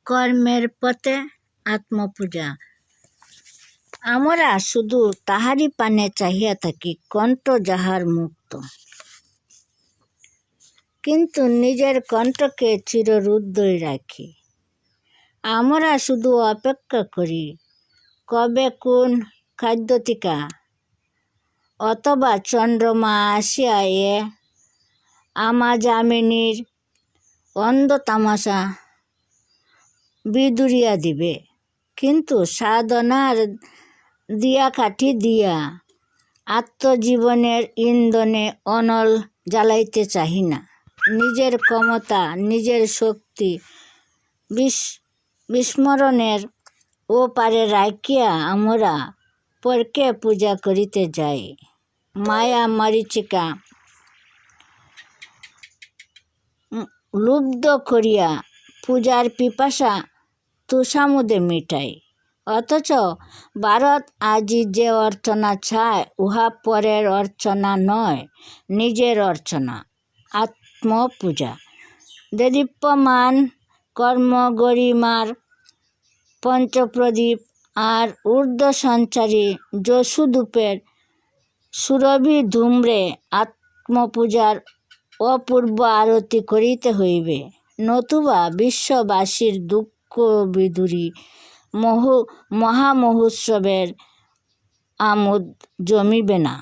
কর্মের পথে আত্মপূজা। আমরা শুধু তাহারি পানে চাহিয়া থাকি, কণ্ঠ যাহার মুক্ত, কিন্তু নিজের কণ্ঠকে চিররুদ্ধই রাখি। আমরা শুধু অপেক্ষা করি কবে কোন খাদ্যটিকা অথবা চন্দ্রমা আসিয়া এ আমাজামিনীর অন্ধ তামাশা বিদুরিয়া দিবে। কিন্তু সাধনার দিয়া কাঠি দিয়া আত্মজীবনের ইন্ধনে অনল জ্বালাইতে চাহি না। নিজের ক্ষমতা, নিজের শক্তি বিস্মরণের ও পারে রাখিয়া আমরা পরকে পূজা করিতে যাই। মায়া মরীচিকা লুব্ধ করিয়া পূজার পিপাসা তুষামুদে মিটাই। অথচ ভারত আজি যে অর্চনা চায়, উহা পরের অর্চনা নয়, নিজের অর্চনা, আত্মপূজা। দেদীপ্যমান কর্ম গরিমার পঞ্চপ্রদীপ আর ঊর্ধ্ব সঞ্চারী যশুধূপের সুরভি ধূম্রে আত্মপূজার অপূর্ব আরতি করিতে হইবে, নতুবা বিশ্ববাসীর দুঃখ বিদুরী মহামহোৎসবের আমোদ জমিবে না।